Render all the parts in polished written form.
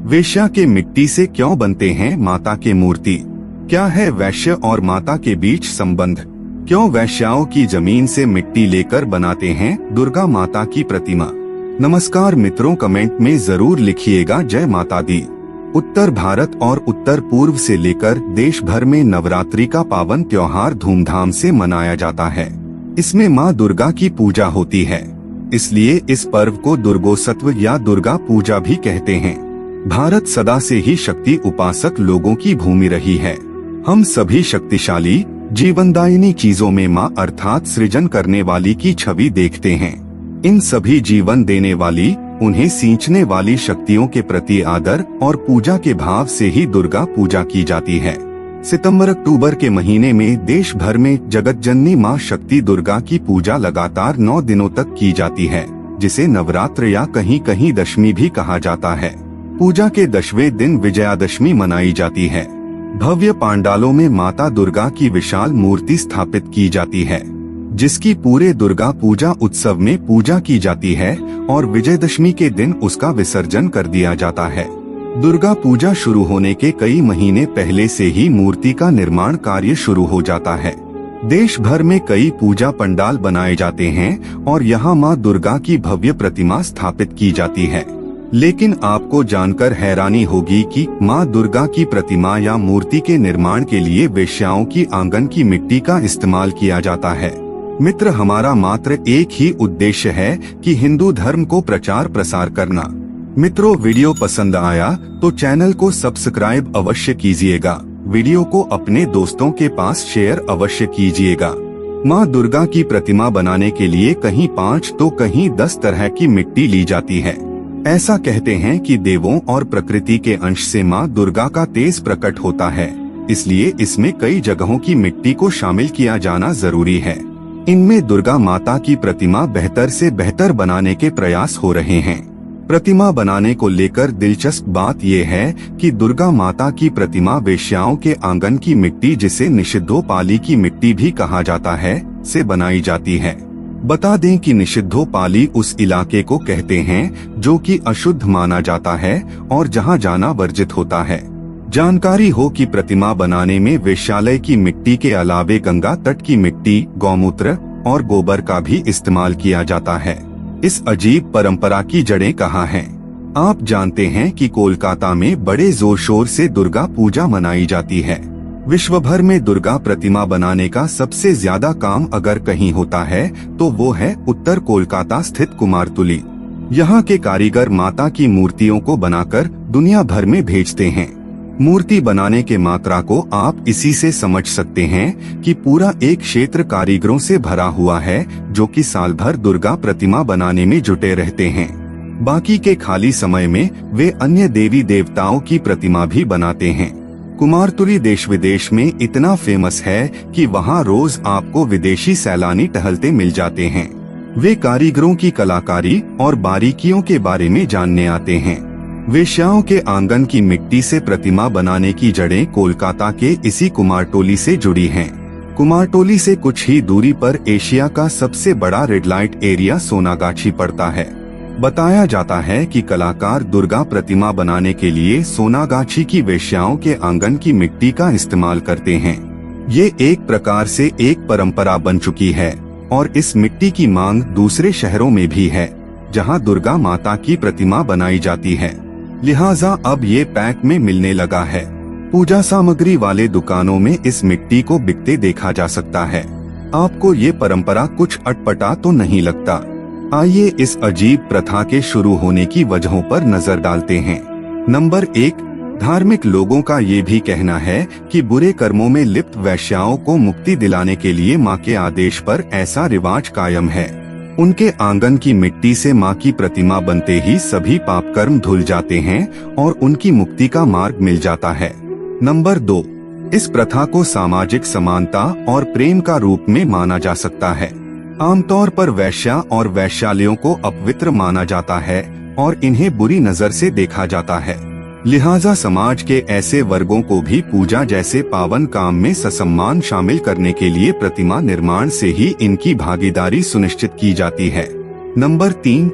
वेश्या के मिट्टी से क्यों बनते हैं माता के मूर्ति? क्या है वैश्य और माता के बीच संबंध? क्यों वैश्याओं की जमीन से मिट्टी लेकर बनाते हैं दुर्गा माता की प्रतिमा? नमस्कार मित्रों, कमेंट में जरूर लिखिएगा जय माता दी। उत्तर भारत और उत्तर पूर्व से लेकर देश भर में नवरात्रि का पावन त्योहार धूमधाम से मनाया जाता है। इसमें माँ दुर्गा की पूजा होती है, इसलिए इस पर्व को दुर्गोत्सव या दुर्गा पूजा भी कहते हैं। भारत सदा से ही शक्ति उपासक लोगों की भूमि रही है। हम सभी शक्तिशाली जीवनदायिनी चीजों में माँ अर्थात सृजन करने वाली की छवि देखते हैं। इन सभी जीवन देने वाली, उन्हें सींचने वाली शक्तियों के प्रति आदर और पूजा के भाव से ही दुर्गा पूजा की जाती है। सितंबर-अक्टूबर के महीने में देश भर में जगत जननी माँ शक्ति दुर्गा की पूजा लगातार 9 दिनों तक की जाती है, जिसे नवरात्र या कहीं कहीं दशमी भी कहा जाता है। पूजा के 10वें दिन विजयादशमी मनाई जाती है। भव्य पांडालों में माता दुर्गा की विशाल मूर्ति स्थापित की जाती है, जिसकी पूरे दुर्गा पूजा उत्सव में पूजा की जाती है और विजयदशमी के दिन उसका विसर्जन कर दिया जाता है। दुर्गा पूजा शुरू होने के कई महीने पहले से ही मूर्ति का निर्माण कार्य शुरू हो जाता है। देश भर में कई पूजा पंडाल बनाए जाते हैं और यहाँ माँ दुर्गा की भव्य प्रतिमा स्थापित की जाती है। लेकिन आपको जानकर हैरानी होगी कि माँ दुर्गा की प्रतिमा या मूर्ति के निर्माण के लिए वेश्याओं की आंगन की मिट्टी का इस्तेमाल किया जाता है। मित्र, हमारा मात्र एक ही उद्देश्य है कि हिंदू धर्म को प्रचार प्रसार करना। मित्रों, वीडियो पसंद आया तो चैनल को सब्सक्राइब अवश्य कीजिएगा। वीडियो को अपने दोस्तों के पास शेयर अवश्य कीजिएगा। माँ दुर्गा की प्रतिमा बनाने के लिए कहीं 5 तो कहीं 10 तरह की मिट्टी ली जाती है। ऐसा कहते हैं कि देवों और प्रकृति के अंश से माँ दुर्गा का तेज प्रकट होता है, इसलिए इसमें कई जगहों की मिट्टी को शामिल किया जाना जरूरी है। इनमें दुर्गा माता की प्रतिमा बेहतर से बेहतर बनाने के प्रयास हो रहे हैं। प्रतिमा बनाने को लेकर दिलचस्प बात यह है कि दुर्गा माता की प्रतिमा वेश्याओं के आंगन की मिट्टी, जिसे निषिद्धोपाली की मिट्टी भी कहा जाता है, से बनाई जाती है। बता दें कि निषिद्धोपाली उस इलाके को कहते हैं जो कि अशुद्ध माना जाता है और जहां जाना वर्जित होता है। जानकारी हो कि प्रतिमा बनाने में वेश्यालय की मिट्टी के अलावे गंगा तट की मिट्टी, गौमूत्र और गोबर का भी इस्तेमाल किया जाता है। इस अजीब परंपरा की जड़ें कहाँ हैं? आप जानते हैं कि कोलकाता में बड़े जोर शोर से दुर्गा पूजा मनाई जाती है। विश्व भर में दुर्गा प्रतिमा बनाने का सबसे ज्यादा काम अगर कहीं होता है तो वो है उत्तर कोलकाता स्थित कुमारटुली। यहाँ के कारीगर माता की मूर्तियों को बनाकर दुनिया भर में भेजते हैं। मूर्ति बनाने के मात्रा को आप इसी से समझ सकते हैं कि पूरा एक क्षेत्र कारीगरों से भरा हुआ है, जो कि साल भर दुर्गा प्रतिमा बनाने में जुटे रहते हैं। बाकी के खाली समय में वे अन्य देवी देवताओं की प्रतिमा भी बनाते हैं। कुमारटुली देश विदेश में इतना फेमस है कि वहाँ रोज आपको विदेशी सैलानी टहलते मिल जाते हैं। वे कारीगरों की कलाकारी और बारीकियों के बारे में जानने आते हैं। वेश्याओं के आंगन की मिट्टी से प्रतिमा बनाने की जड़ें कोलकाता के इसी कुमारटुली से जुड़ी हैं। कुमारटुली से कुछ ही दूरी पर एशिया का सबसे बड़ा रेड लाइट एरिया सोनागाछी पड़ता है। बताया जाता है कि कलाकार दुर्गा प्रतिमा बनाने के लिए सोनागाछी की वेश्याओं के आंगन की मिट्टी का इस्तेमाल करते हैं। ये एक प्रकार से एक परंपरा बन चुकी है और इस मिट्टी की मांग दूसरे शहरों में भी है, जहाँ दुर्गा माता की प्रतिमा बनाई जाती है। लिहाजा अब ये पैक में मिलने लगा है। पूजा सामग्री वाले दुकानों में इस मिट्टी को बिकते देखा जा सकता है। आपको ये परंपरा कुछ अटपटा तो नहीं लगता? आइए इस अजीब प्रथा के शुरू होने की वजहों पर नजर डालते हैं। नंबर 1, धार्मिक लोगों का ये भी कहना है कि बुरे कर्मों में लिप्त वैश्याओं को मुक्ति दिलाने के लिए माँ के आदेश पर ऐसा रिवाज कायम है। उनके आंगन की मिट्टी से माँ की प्रतिमा बनते ही सभी पाप कर्म धुल जाते हैं और उनकी मुक्ति का मार्ग मिल जाता है। नंबर 2, इस प्रथा को सामाजिक समानता और प्रेम का रूप में माना जा सकता है। आमतौर पर वैश्या और वैश्यालयों को अपवित्र माना जाता है और इन्हें बुरी नजर से देखा जाता है। लिहाजा समाज के ऐसे वर्गों को भी पूजा जैसे पावन काम में ससम्मान शामिल करने के लिए प्रतिमा निर्माण से ही इनकी भागीदारी सुनिश्चित की जाती है। नंबर 3,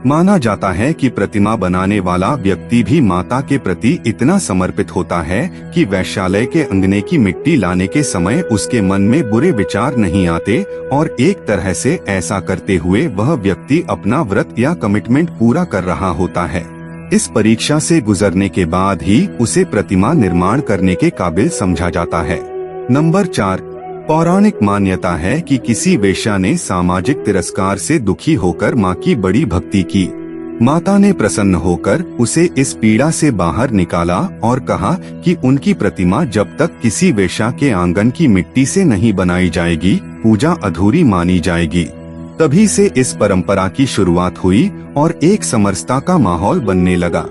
माना जाता है कि प्रतिमा बनाने वाला व्यक्ति भी माता के प्रति इतना समर्पित होता है कि वैश्यालय के अंगने की मिट्टी लाने के समय उसके मन में बुरे विचार नहीं आते और एक तरह से ऐसा करते हुए वह व्यक्ति अपना व्रत या कमिटमेंट पूरा कर रहा होता है। इस परीक्षा से गुजरने के बाद ही उसे प्रतिमा निर्माण करने के काबिल समझा जाता है। नंबर 4, पौराणिक मान्यता है कि किसी वेश्या ने सामाजिक तिरस्कार से दुखी होकर मां की बड़ी भक्ति की। माता ने प्रसन्न होकर उसे इस पीड़ा से बाहर निकाला और कहा कि उनकी प्रतिमा जब तक किसी वेश्या के आंगन की मिट्टी से नहीं बनाई जाएगी, पूजा अधूरी मानी जाएगी। तभी से इस परंपरा की शुरुआत हुई और एक समरसता का माहौल बनने लगा।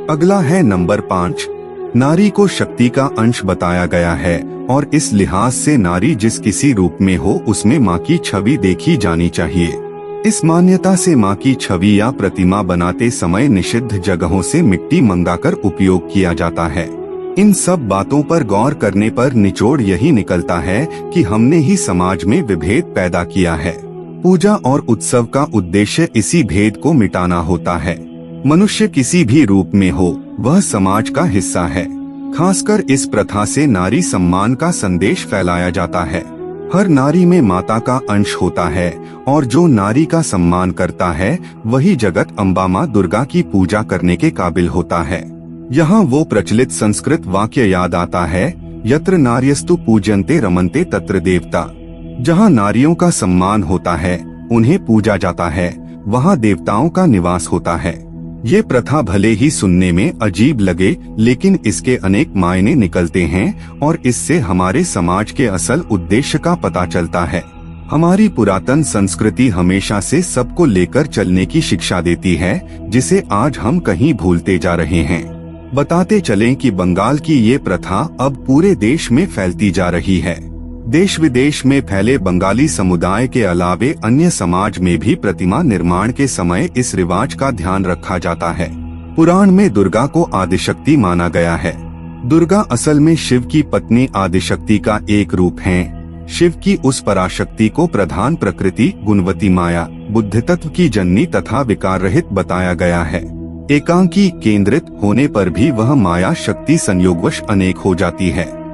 अगला है नंबर 5, नारी को शक्ति का अंश बताया गया है और इस लिहाज से नारी जिस किसी रूप में हो उसमें मां की छवि देखी जानी चाहिए। इस मान्यता से मां की छवि या प्रतिमा बनाते समय निषिद्ध जगहों से मिट्टी मंगाकर उपयोग किया जाता है। इन सब बातों पर गौर करने पर निचोड़ यही निकलता है कि हमने ही समाज में विभेद पैदा किया है। पूजा और उत्सव का उद्देश्य इसी भेद को मिटाना होता है। मनुष्य किसी भी रूप में हो, वह समाज का हिस्सा है। खासकर इस प्रथा से नारी सम्मान का संदेश फैलाया जाता है। हर नारी में माता का अंश होता है और जो नारी का सम्मान करता है वही जगत अम्बा मां दुर्गा की पूजा करने के काबिल होता है। यहाँ वो प्रचलित संस्कृत वाक्य याद आता है, यत्र नार्यस्तु पूज्यन्ते रमन्ते तत्र देवता। जहाँ नारियों का सम्मान होता है, उन्हें पूजा जाता है, वहाँ देवताओं का निवास होता है। ये प्रथा भले ही सुनने में अजीब लगे, लेकिन इसके अनेक मायने निकलते हैं और इससे हमारे समाज के असल उद्देश्य का पता चलता है। हमारी पुरातन संस्कृति हमेशा से सबको लेकर चलने की शिक्षा देती है, जिसे आज हम कहीं भूलते जा रहे हैं। बताते चलें कि बंगाल की ये प्रथा अब पूरे देश में फैलती जा रही है। देश विदेश में फैले बंगाली समुदाय के अलावे अन्य समाज में भी प्रतिमा निर्माण के समय इस रिवाज का ध्यान रखा जाता है। पुराण में दुर्गा को आदिशक्ति माना गया है। दुर्गा असल में शिव की पत्नी आदिशक्ति का एक रूप हैं। शिव की उस पराशक्ति को प्रधान प्रकृति, गुणवती माया, बुद्धि तत्व की जननी तथा विकार रहित बताया गया है। एकांकी केंद्रित होने पर भी वह माया शक्ति संयोगवश अनेक हो जाती है।